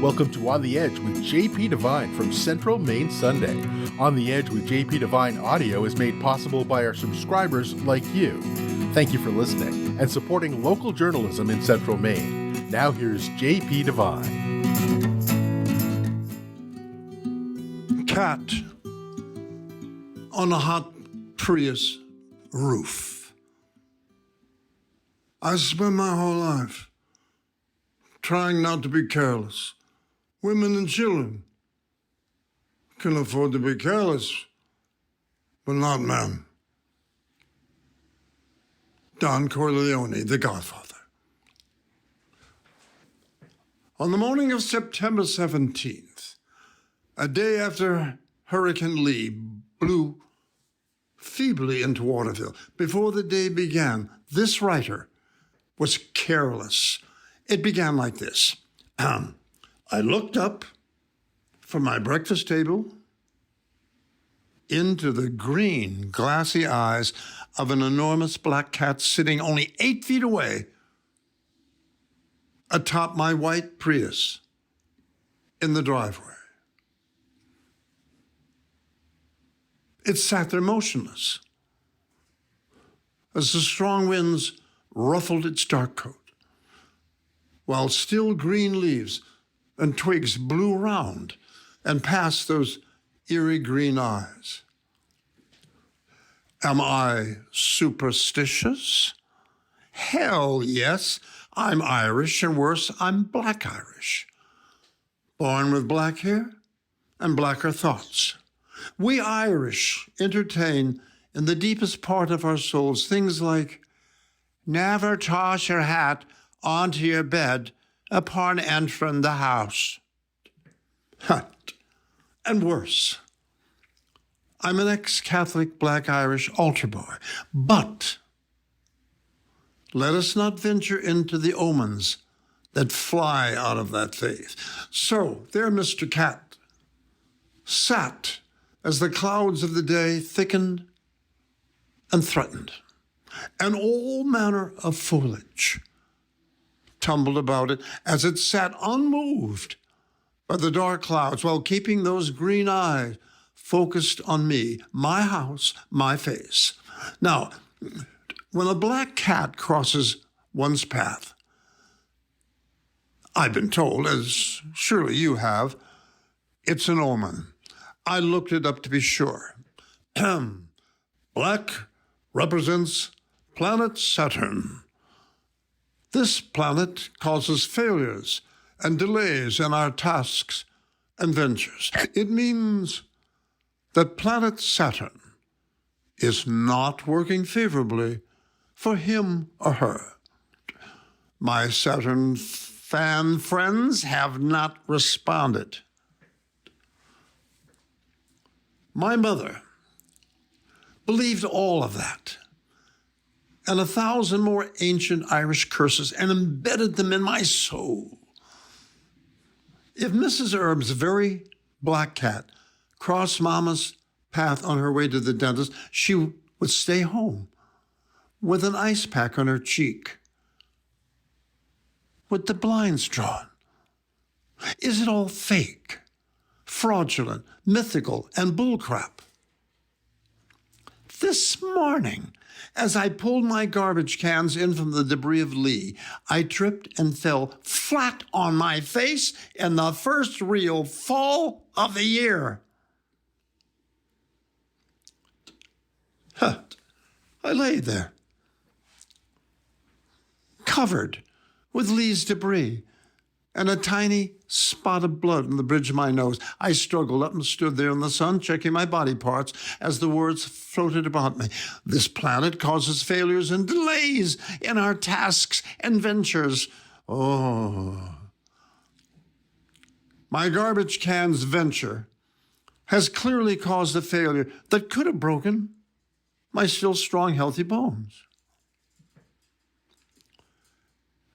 Welcome to On the Edge with JP Devine from Central Maine Sunday. On the Edge with JP Devine audio is made possible by our subscribers like you. Thank you for listening and supporting local journalism in Central Maine. Now here's JP Devine. Cat on a hot Prius roof. I spent my whole life trying not to be careless. Women and children can afford to be careless, but not men. Don Corleone, The Godfather. On the morning of September 17th, a day after Hurricane Lee blew feebly into Waterville, before the day began, this writer was careless. It began like this. I looked up from my breakfast table into the green, glassy eyes of an enormous black cat sitting only 8 feet away atop my white Prius in the driveway. It sat there motionless as the strong winds ruffled its dark coat, while still green leaves and twigs blew round and past those eerie green eyes. Am I superstitious? Hell yes. I'm Irish, and worse, I'm Black Irish. Born with black hair and blacker thoughts. We Irish entertain in the deepest part of our souls things like, never toss your hat onto your bed upon entering the house. And worse, I'm an ex-Catholic Black Irish altar boy, but let us not venture into the omens that fly out of that faith. So there Mr. Cat sat as the clouds of the day thickened and threatened, and all manner of foliage tumbled about it as it sat unmoved by the dark clouds while keeping those green eyes focused on me, my house, my face. Now, when a black cat crosses one's path, I've been told, as surely you have, it's an omen. I looked it up to be sure. Black represents planet Saturn. This planet causes failures and delays in our tasks and ventures. It means that planet Saturn is not working favorably for him or her. My Saturn fan friends have not responded. My mother believed all of that and 1,000 more ancient Irish curses and embedded them in my soul. If Mrs. Erb's very black cat crossed Mama's path on her way to the dentist, she would stay home with an ice pack on her cheek, with the blinds drawn. Is it all fake, fraudulent, mythical, and bullcrap? This morning, as I pulled my garbage cans in from the debris of Lee, I tripped and fell flat on my face in the first real fall of the year. I lay there, covered with Lee's debris and a tiny spot of blood on the bridge of my nose. I struggled up and stood there in the sun, checking my body parts as the words floated about me. This planet causes failures and delays in our tasks and ventures. Oh. My garbage can's venture has clearly caused a failure that could have broken my still strong, healthy bones.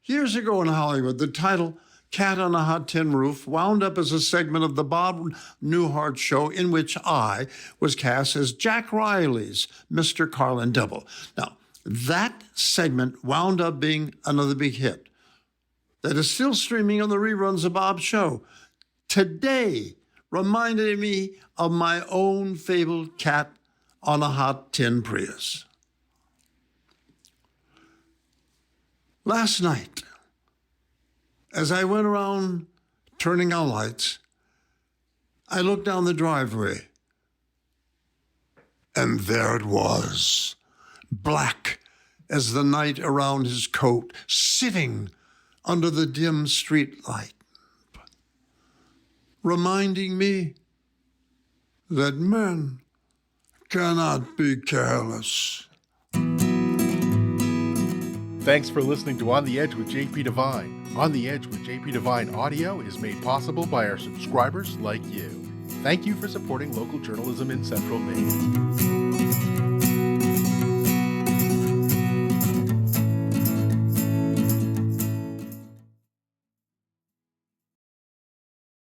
Years ago in Hollywood, the title Cat on a Hot Tin Roof wound up as a segment of the Bob Newhart show in which I was cast as Jack Riley's Mr. Carlin double. Now, that segment wound up being another big hit. that is still streaming on the reruns of Bob's show today reminded me of my own fabled cat on a hot tin Prius. Last night, as I went around turning on lights, I looked down the driveway, and there it was, black as the night around his coat, sitting under the dim street light, reminding me that men cannot be careless. Thanks for listening to On the Edge with JP Devine. On the Edge with JP Devine audio is made possible by our subscribers like you. Thank you for supporting local journalism in Central Maine.